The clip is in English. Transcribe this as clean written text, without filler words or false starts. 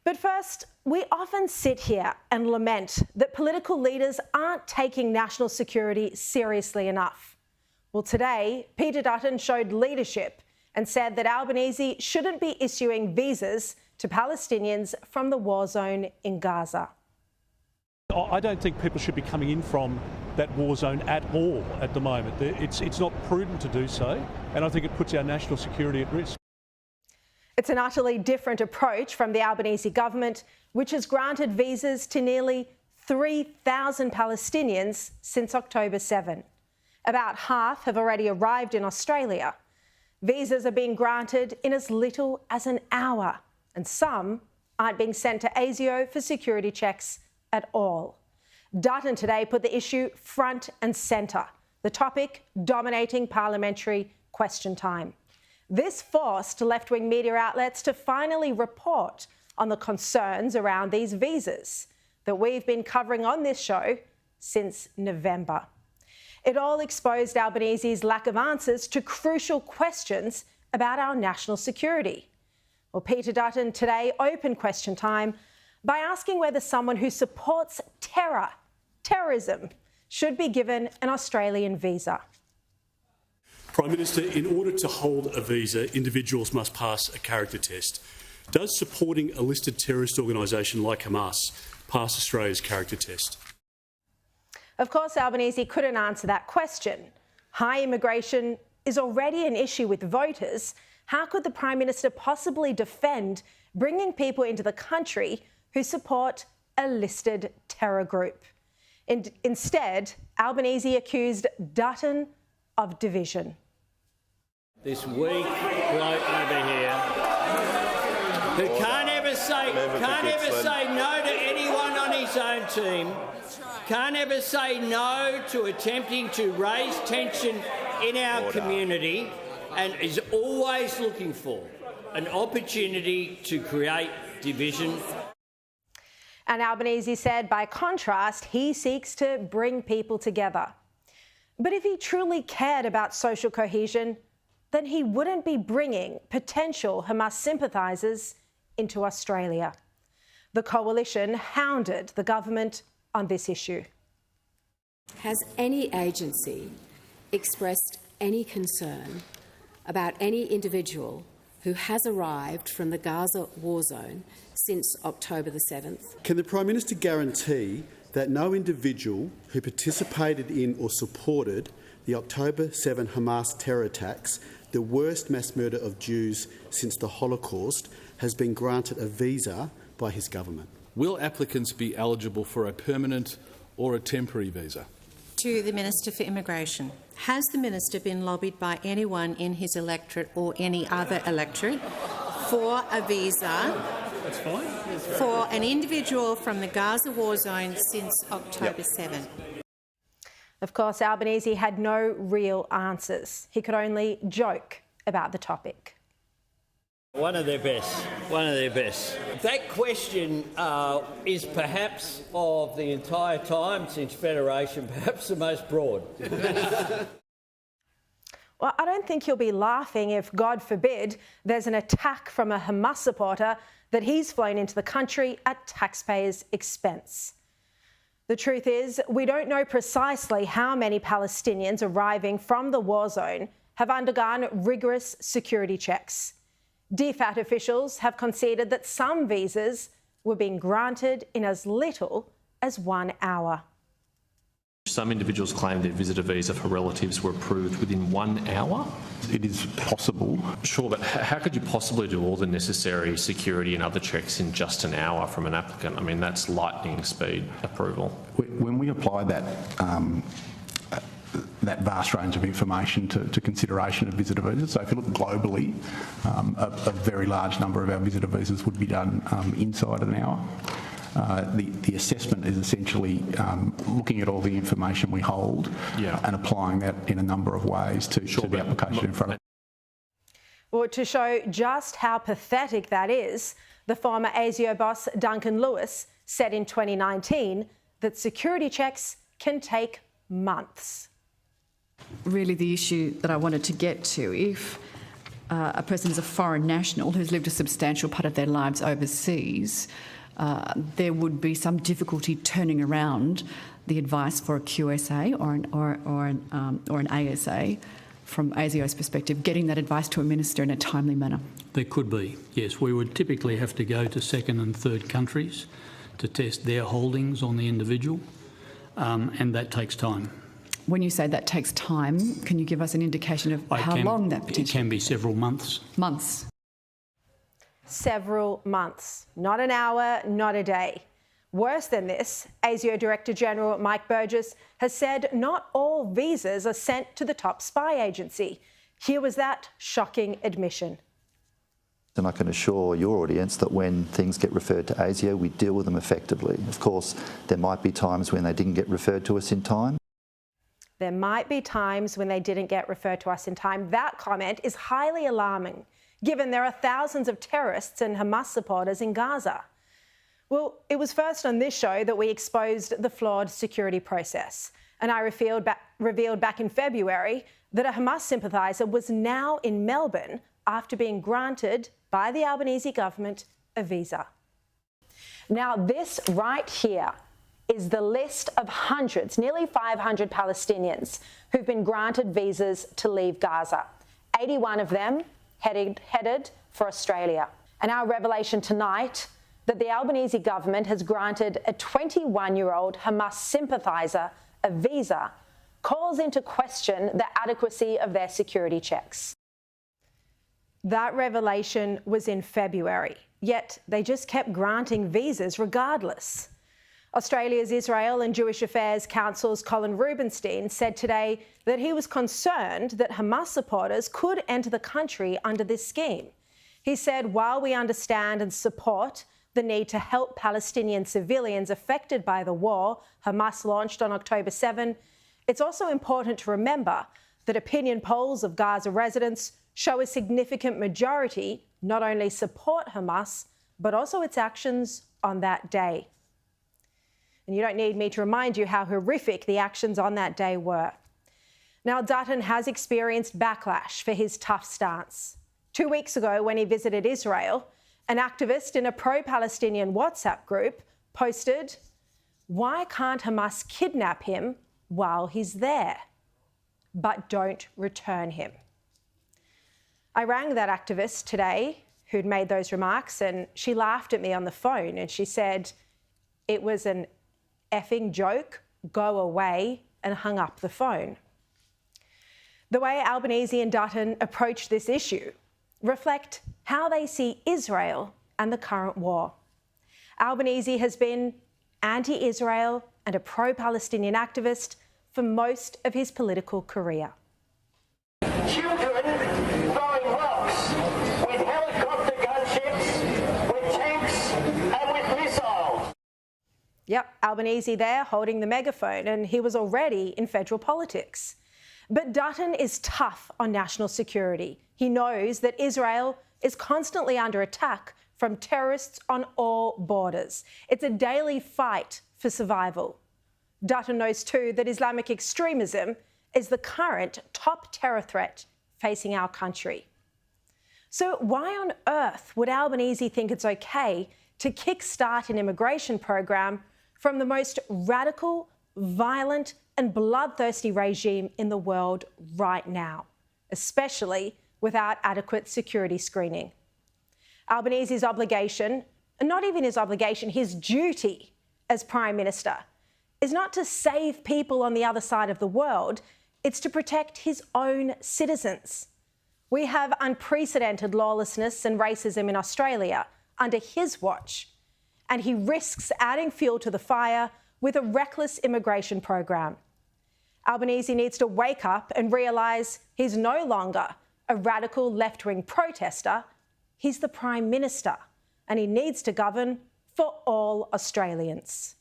But first, we often sit here and lament that political leaders aren't taking national security seriously enough. Well, today, Peter Dutton showed leadership and said that Albanese shouldn't be issuing visas to Palestinians from the war zone in Gaza. I don't think people should be coming in from that war zone at all at the moment. It's not prudent to do so, and I think it puts our national security at risk. It's an utterly different approach from the Albanese Government, which has granted visas to nearly 3,000 Palestinians since October 7. About half have already arrived in Australia. Visas are being granted in as little as an hour, and some aren't being sent to ASIO for security checks at all. Dutton today put the issue front and centre, the topic dominating parliamentary question time. This forced left-wing media outlets to finally report on the concerns around these visas that we've been covering on this show since November. It all exposed Albanese's lack of answers to crucial questions about our national security. Well, Peter Dutton today opened question time by asking whether someone who supports terrorism, should be given an Australian visa. Prime Minister, in order to hold a visa, individuals must pass a character test. Does supporting a listed terrorist organisation like Hamas pass Australia's character test? Of course, Albanese couldn't answer that question. High immigration is already an issue with voters. How could the Prime Minister possibly defend bringing people into the country who support a listed terror group? Instead, Albanese accused Dutton of division. This weak bloke over here who can't ever say no to anyone on his own team, can't ever say no to attempting to raise tension in our community, and is always looking for an opportunity to create division. And Albanese said, by contrast, he seeks to bring people together. But if he truly cared about social cohesion, then he wouldn't be bringing potential Hamas sympathisers into Australia. The coalition hounded the government on this issue. Has any agency expressed any concern about any individual who has arrived from the Gaza war zone since October the 7th? Can the Prime Minister guarantee that no individual who participated in or supported the October 7 Hamas terror attacks, the worst mass murder of Jews since the Holocaust, has been granted a visa by his government? Will applicants be eligible for a permanent or a temporary visa? To the Minister for Immigration. Has the Minister been lobbied by anyone in his electorate or any other electorate for a visa for an individual from the Gaza war zone since October 7? Of course, Albanese had no real answers. He could only joke about the topic. One of their best. That question is perhaps of the entire time since Federation, perhaps the most broad. Well, I don't think he'll be laughing if, God forbid, there's an attack from a Hamas supporter that he's flown into the country at taxpayers' expense. The truth is, we don't know precisely how many Palestinians arriving from the war zone have undergone rigorous security checks. DFAT officials have conceded that some visas were being granted in as little as 1 hour. Some individuals claim their visitor visa for relatives were approved within 1 hour. It is possible. Sure, but how could you possibly do all the necessary security and other checks in just an hour from an applicant? I mean, that's lightning speed approval. When we apply that vast range of information to consideration of visitor visas. So if you look globally, a very large number of our visitor visas would be done inside an hour. The assessment is essentially looking at all the information we hold and applying that in a number of ways to the application in front of. Well, to show just how pathetic that is, the former ASIO boss Duncan Lewis said in 2019 that security checks can take months. Really the issue that I wanted to get to, if a person is a foreign national who's lived a substantial part of their lives overseas, there would be some difficulty turning around the advice for a QSA or an ASA from ASIO's perspective, getting that advice to a minister in a timely manner. There could be, yes. We would typically have to go to second and third countries to test their holdings on the individual, and that takes time. When you say that takes time, can you give us an indication of how long that potentially? It can be several months. Months. Several months. Not an hour, not a day. Worse than this, ASIO Director General Mike Burgess has said not all visas are sent to the top spy agency. Here was that shocking admission. And I can assure your audience that when things get referred to ASIO, we deal with them effectively. Of course, there might be times when they didn't get referred to us in time. There might be times when they didn't get referred to us in time. That comment is highly alarming, given there are thousands of terrorists and Hamas supporters in Gaza. Well, it was first on this show that we exposed the flawed security process. And I revealed back in February that a Hamas sympathiser was now in Melbourne after being granted by the Albanese Government a visa. Now, this right here is the list of hundreds, nearly 500 Palestinians who've been granted visas to leave Gaza. 81 of them headed for Australia. And our revelation tonight that the Albanese government has granted a 21-year-old Hamas sympathiser a visa calls into question the adequacy of their security checks. That revelation was in February, yet they just kept granting visas regardless. Australia's Israel and Jewish Affairs Council's Colin Rubenstein said today that he was concerned that Hamas supporters could enter the country under this scheme. He said, while we understand and support the need to help Palestinian civilians affected by the war Hamas launched on October 7, it's also important to remember that opinion polls of Gaza residents show a significant majority not only support Hamas, but also its actions on that day. And you don't need me to remind you how horrific the actions on that day were. Now, Dutton has experienced backlash for his tough stance. 2 weeks ago, when he visited Israel, an activist in a pro-Palestinian WhatsApp group posted, "Why can't Hamas kidnap him while he's there? But don't return him." I rang that activist today who'd made those remarks, and she laughed at me on the phone and she said, "It was an effing joke, go away," and hung up the phone. The way Albanese and Dutton approach this issue reflect how they see Israel and the current war. Albanese has been anti-Israel and a pro-Palestinian activist for most of his political career. Children throwing rocks with helicopter gunships, with tanks and with missiles. Yep, Albanese there holding the megaphone, and he was already in federal politics. But Dutton is tough on national security. He knows that Israel is constantly under attack from terrorists on all borders. It's a daily fight for survival. Dutton knows too that Islamic extremism is the current top terror threat facing our country. So why on earth would Albanese think it's okay to kickstart an immigration program from the most radical, violent and bloodthirsty regime in the world right now, especially without adequate security screening? Albanese's obligation, and not even his obligation, his duty as Prime Minister, is not to save people on the other side of the world, it's to protect his own citizens. We have unprecedented lawlessness and racism in Australia under his watch, and he risks adding fuel to the fire with a reckless immigration program. Albanese needs to wake up and realise he's no longer a radical left-wing protester, he's the Prime Minister, and he needs to govern for all Australians.